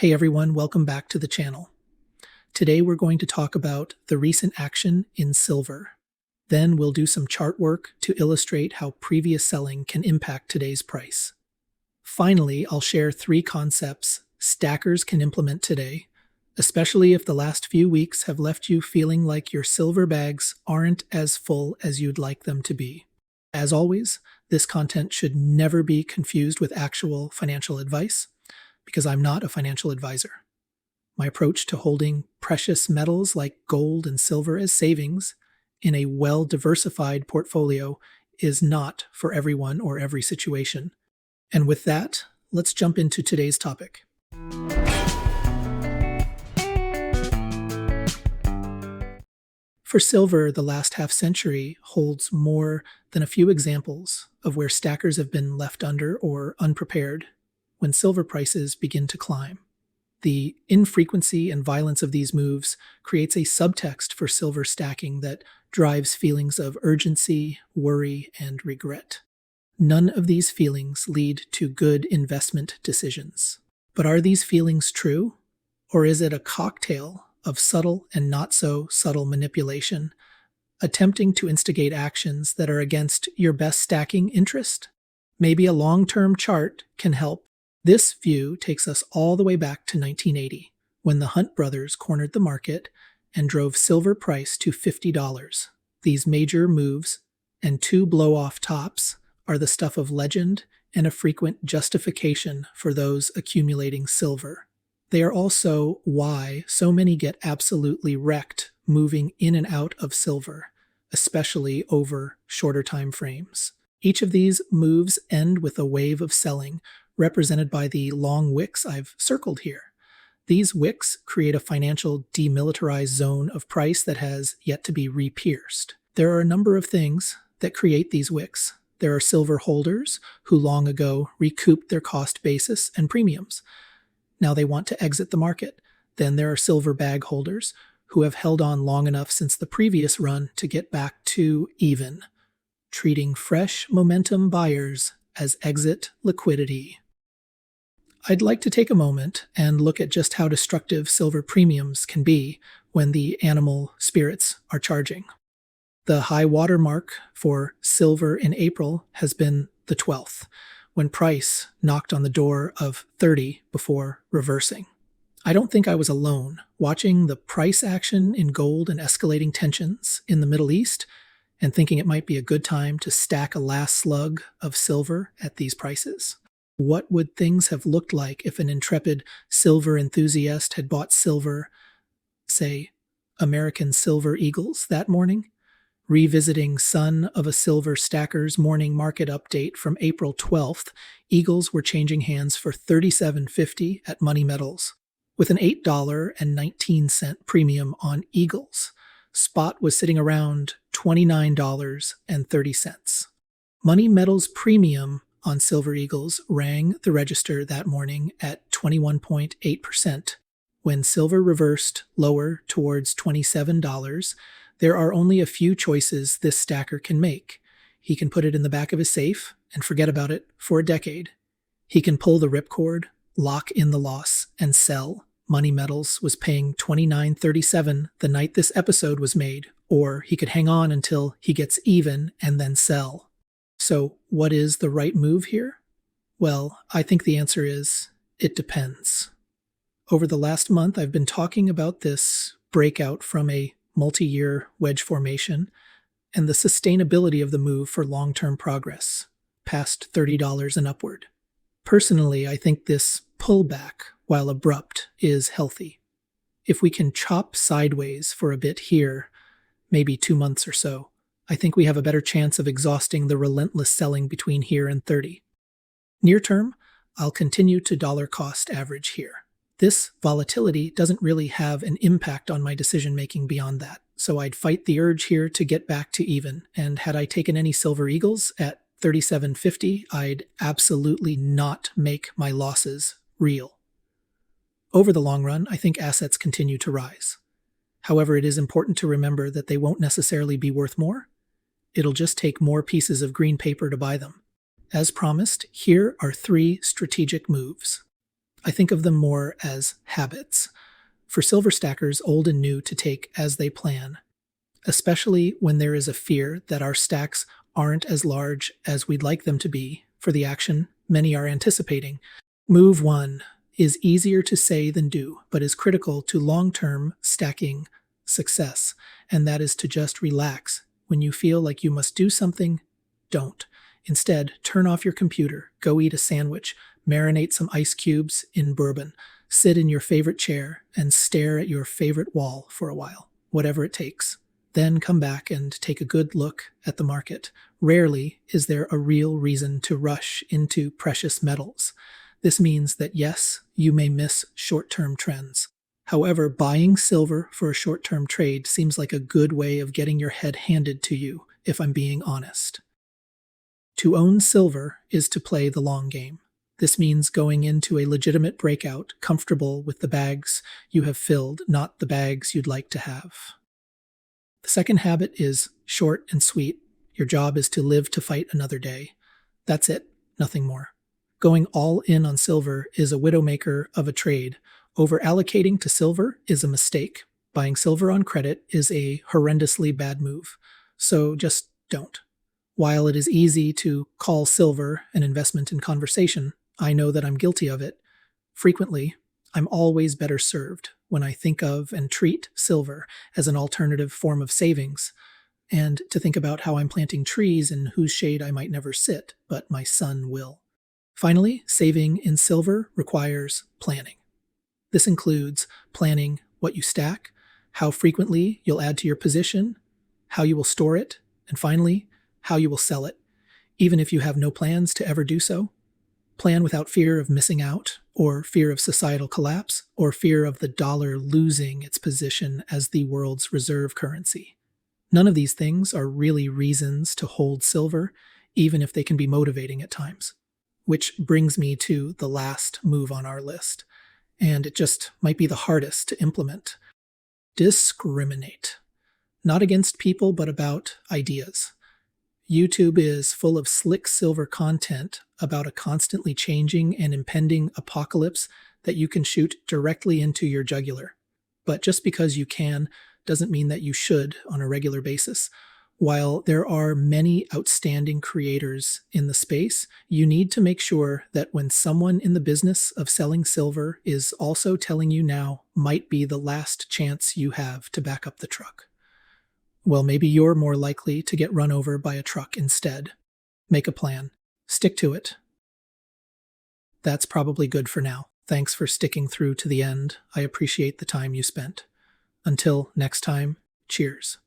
Hey everyone, welcome back to the channel. Today we're going to talk about the recent action in silver. Then we'll do some chart work to illustrate how previous selling can impact today's price. Finally, I'll share 3 concepts stackers can implement today, especially if the last few weeks have left you feeling like your silver bags aren't as full as you'd like them to be. As always, this content should never be confused with actual financial advice, because I'm not a financial advisor. My approach to holding precious metals like gold and silver as savings in a well-diversified portfolio is not for everyone or every situation. And with that, let's jump into today's topic. For silver, the last half-century holds more than a few examples of where stackers have been left under or unprepared when silver prices begin to climb. The infrequency and violence of these moves creates a subtext for silver stacking that drives feelings of urgency, worry, and regret. None of these feelings lead to good investment decisions. But are these feelings true? Or is it a cocktail of subtle and not so subtle manipulation, attempting to instigate actions that are against your best stacking interest? Maybe a long-term chart can help. This view takes us all the way back to 1980, when the Hunt brothers cornered the market and drove silver price to $50. These major moves and 2 blow-off tops are the stuff of legend and a frequent justification for those accumulating silver. They are also why so many get absolutely wrecked moving in and out of silver, especially over shorter time frames. Each of these moves end with a wave of selling, represented by the long wicks I've circled here. These wicks create a financial demilitarized zone of price that has yet to be re-pierced. There are a number of things that create these wicks. There are silver holders who long ago recouped their cost basis and premiums. Now they want to exit the market. Then there are silver bag holders who have held on long enough since the previous run to get back to even, treating fresh momentum buyers as exit liquidity. I'd like to take a moment and look at just how destructive silver premiums can be when the animal spirits are charging. The high water mark for silver in April has been the 12th, when price knocked on the door of 30 before reversing. I don't think I was alone watching the price action in gold and escalating tensions in the Middle East and thinking it might be a good time to stack a last slug of silver at these prices. What would things have looked like if an intrepid silver enthusiast had bought silver, say, American Silver Eagles that morning? Revisiting Son of a Silver Stacker's morning market update from April 12th, Eagles were changing hands for $37.50 at Money Metals, with an $8.19 premium on Eagles. Spot was sitting around $29.30. Money Metals premium on Silver Eagles rang the register that morning at 21.8%. When silver reversed lower towards $27, there are only a few choices this stacker can make. He can put it in the back of his safe and forget about it for a decade. He can pull the ripcord, lock in the loss, and sell. Money Metals was paying $29.37 the night this episode was made, or he could hang on until he gets even and then sell. So what is the right move here? Well, I think the answer is, it depends. Over the last month, I've been talking about this breakout from a multi-year wedge formation and the sustainability of the move for long-term progress, past $30 and upward. Personally, I think this pullback, while abrupt, is healthy. If we can chop sideways for a bit here, maybe 2 months or so, I think we have a better chance of exhausting the relentless selling between here and 30. Near term, I'll continue to dollar cost average here. This volatility doesn't really have an impact on my decision-making beyond that, so I'd fight the urge here to get back to even, and had I taken any Silver Eagles at $37.50, I'd absolutely not make my losses real. Over the long run, I think assets continue to rise. However, it is important to remember that they won't necessarily be worth more. It'll just take more pieces of green paper to buy them. As promised, here are 3 strategic moves. I think of them more as habits. For silver stackers, old and new, to take as they plan, especially when there is a fear that our stacks aren't as large as we'd like them to be for the action many are anticipating. Move 1 is easier to say than do, but is critical to long-term stacking success, and that is to just relax. When you feel like you must do something, don't. Instead, turn off your computer, go eat a sandwich, marinate some ice cubes in bourbon, sit in your favorite chair, and stare at your favorite wall for a while, whatever it takes. Then come back and take a good look at the market. Rarely is there a real reason to rush into precious metals. This means that yes, you may miss short-term trends. However, buying silver for a short-term trade seems like a good way of getting your head handed to you, if I'm being honest. To own silver is to play the long game. This means going into a legitimate breakout comfortable with the bags you have filled, not the bags you'd like to have. The second habit is short and sweet. Your job is to live to fight another day. That's it, nothing more. Going all in on silver is a widowmaker of a trade. Over-allocating to silver is a mistake. Buying silver on credit is a horrendously bad move. So just don't. While it is easy to call silver an investment in conversation, I know that I'm guilty of it. Frequently, I'm always better served when I think of and treat silver as an alternative form of savings, and to think about how I'm planting trees in whose shade I might never sit, but my son will. Finally, saving in silver requires planning. This includes planning what you stack, how frequently you'll add to your position, how you will store it, and finally, how you will sell it, even if you have no plans to ever do so. Plan without fear of missing out, or fear of societal collapse, or fear of the dollar losing its position as the world's reserve currency. None of these things are really reasons to hold silver, even if they can be motivating at times. Which brings me to the last move on our list, and it just might be the hardest to implement. Discriminate. Not against people, but about ideas. YouTube is full of slick silver content about a constantly changing and impending apocalypse that you can shoot directly into your jugular. But just because you can doesn't mean that you should on a regular basis. While there are many outstanding creators in the space, you need to make sure that when someone in the business of selling silver is also telling you now might be the last chance you have to back up the truck, well, maybe you're more likely to get run over by a truck instead. Make a plan. Stick to it. That's probably good for now. Thanks for sticking through to the end. I appreciate the time you spent. Until next time, cheers.